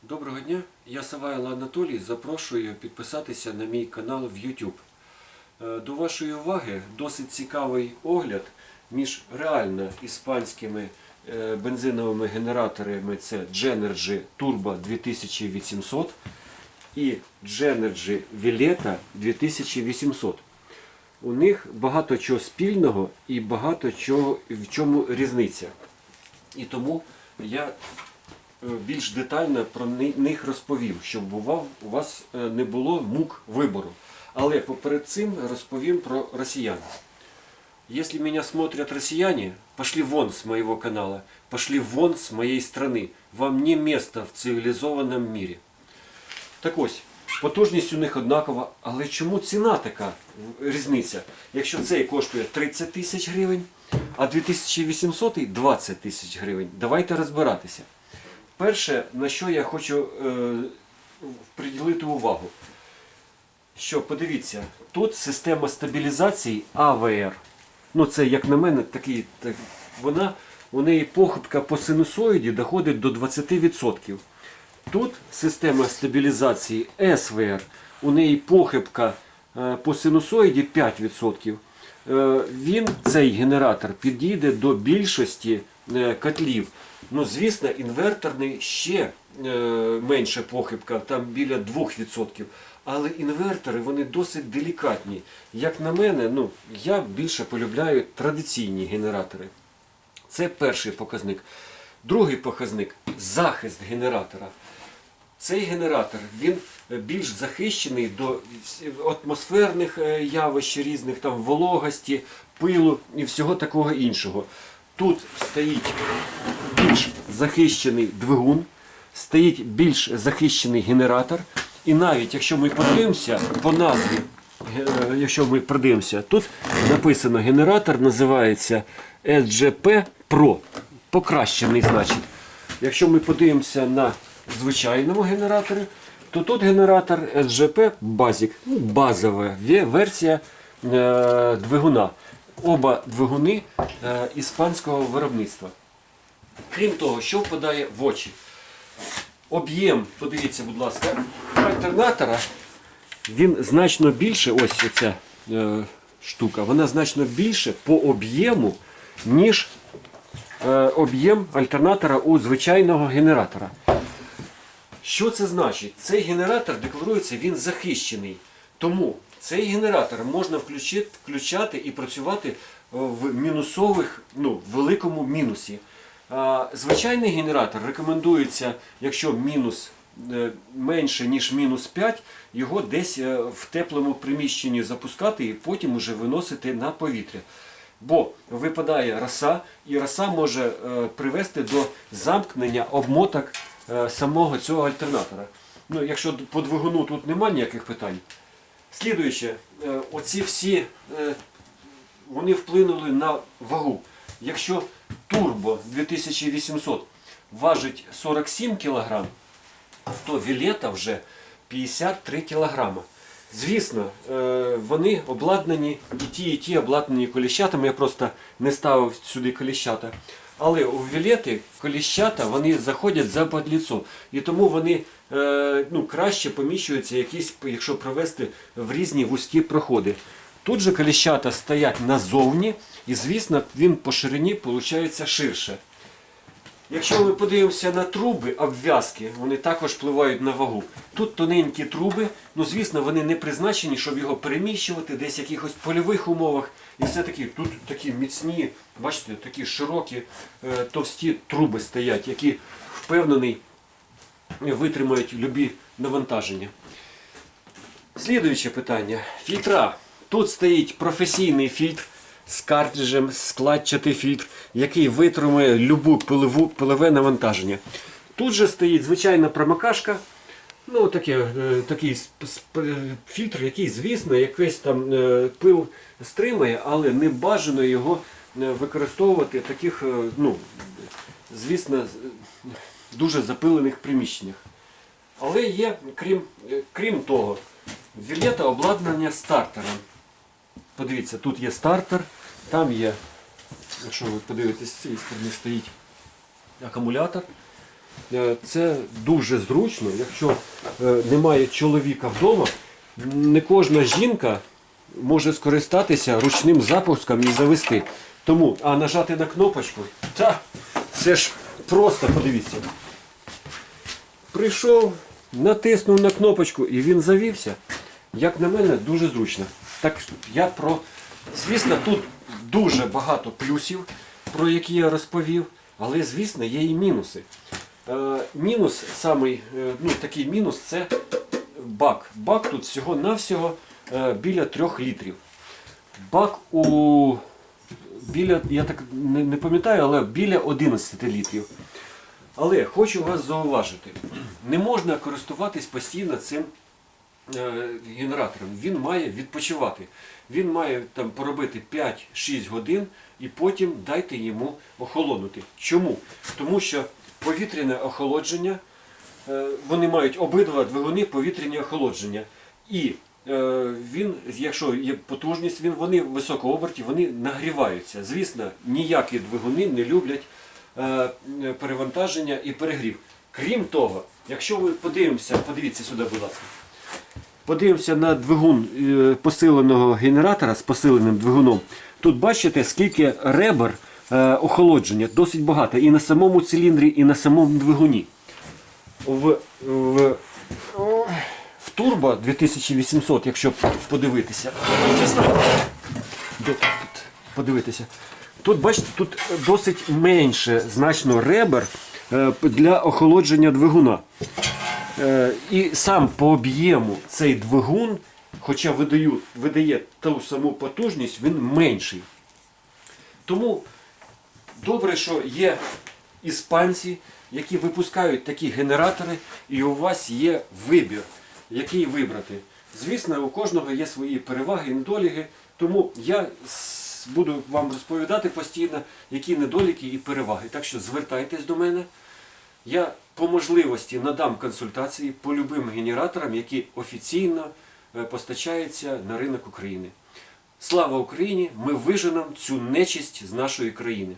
Доброго дня, я Савайло Анатолій, запрошую підписатися на мій канал в YouTube. До вашої уваги досить цікавий огляд між реально іспанськими бензиновими генераторами, це Genergy Turbo 2800 і Genergy Veleta 2800. У них багато чого спільного і багато чого, в чому різниця. І тому я більш детально про них розповім, щоб у вас не було мук вибору. Але поперед цим розповім про россиян. Если меня смотрят россияне, пошли вон с моего канала, пошли вон с моей страны. Вам не место в цивілізованому мірі. Так ось, потужність у них однакова, але чому ціна така різниця? Якщо цей коштує 30 тисяч гривень, а 2800 – 20 тисяч гривень. Давайте розбиратися. Перше, на що я хочу приділити увагу, що, подивіться, тут система стабілізації АВР. Ну це, як на мене, у неї похибка по синусоїді доходить до 20%. Тут система стабілізації СВР, у неї похибка по синусоїді 5%. Цей генератор підійде до більшості котлів. Ну, звісно, інверторний ще менша похибка, там біля 2%. Але інвертори, вони досить делікатні. Як на мене, я більше полюбляю традиційні генератори. Це перший показник. Другий показник – захист генератора. Цей генератор, він більш захищений до атмосферних явищ різних, там, вологості, пилу і всього такого іншого. Тут стоїть більш захищений двигун, стоїть більш захищений генератор. І навіть якщо ми подивимося по назві, тут написано генератор називається SGP Pro, покращений, значить. Якщо ми подивимося на звичайному генераторі, то тут генератор SGP Basic, базова версія двигуна. Оба двигуни іспанського виробництва. Крім того, що впадає в очі? Об'єм, подивіться, будь ласка, альтернатора, він значно більше, ось ця штука, вона значно більше по об'єму, ніж об'єм альтернатора у звичайного генератора. Що це значить? Цей генератор, декларується, він захищений. Тому цей генератор можна включати і працювати в мінусових, великому мінусі. Звичайний генератор рекомендується, якщо мінус менше, ніж мінус 5, його десь в теплому приміщенні запускати і потім уже виносити на повітря. Бо випадає роса, і роса може привести до замкнення обмоток самого цього альтернатора. Якщо по двигуну тут немає ніяких питань. Слідуюче, оці всі, вони вплинули на вагу. Якщо Turbo 2800 важить 47 кг, то Veleta вже 53 кг. Звісно, вони обладнані, і ті обладнані коліщатами, я просто не ставив сюди коліщата. Але у Велети коліщата, вони заходять за подліцо. І тому вони краще поміщуються, якщо провести в різні вузькі проходи. Тут же коліщата стоять назовні, і, звісно, він по ширині виходить ширше. Якщо ми подивимося на труби, обв'язки, вони також впливають на вагу. Тут тоненькі труби, звісно, вони не призначені, щоб його переміщувати десь в якихось польових умовах. І все-таки тут такі міцні, бачите, такі широкі, товсті труби стоять, які, впевнений, витримають любі навантаження. Слідуюче питання. Фільтра. Тут стоїть професійний фільтр з картриджем, складчатий фільтр, який витримує пилове навантаження. Тут же стоїть звичайна промокашка, такий фільтр, який, звісно, якийсь там пил стримає, але не бажано його використовувати в таких, звісно, дуже запилених приміщеннях. Але є, крім того, Veleta обладнання стартером. Подивіться, тут є стартер, там є, якщо ви подивитесь, з цієї сторони стоїть акумулятор. це дуже зручно, якщо немає чоловіка вдома, не кожна жінка може скористатися ручним запуском і завести. Тому, а нажати на кнопочку, це ж просто, подивіться. Прийшов, натиснув на кнопочку і він завівся. Як на мене, дуже зручно. Так, звісно, тут дуже багато плюсів, про які я розповів, але, звісно, є і мінуси. Мінус, такий мінус, це бак. Бак тут всього-навсього біля 3 літрів. Бак я так не пам'ятаю, але біля 11 літрів. Але хочу вас зауважити, не можна користуватись постійно цим генератором. Він має відпочивати. Він має там поробити 5-6 годин і потім дайте йому охолонути. Чому? Тому що повітряне охолодження, вони мають обидва двигуни повітряні охолодження. І він, якщо є потужність, вони високооберті, вони нагріваються. Звісно, ніякі двигуни не люблять перевантаження і перегрів. Крім того, якщо ви подивіться сюди, будь ласка, подивимося на двигун посиленого генератора з посиленим двигуном. Тут бачите, скільки ребер охолодження, досить багато. І на самому циліндрі, і на самому двигуні. В турбо 2800, якщо подивитися, тут, бачите, тут досить менше значно ребер для охолодження двигуна. І сам по об'єму цей двигун, хоча видає ту саму потужність, він менший. Тому добре, що є іспанці, які випускають такі генератори, і у вас є вибір, який вибрати. Звісно, у кожного є свої переваги і недоліки, тому я буду вам розповідати постійно, які недоліки і переваги. Так що звертайтесь до мене. Я по можливості надам консультації по любим генераторам, які офіційно постачаються на ринок України. Слава Україні! Ми виженемо цю нечисть з нашої країни.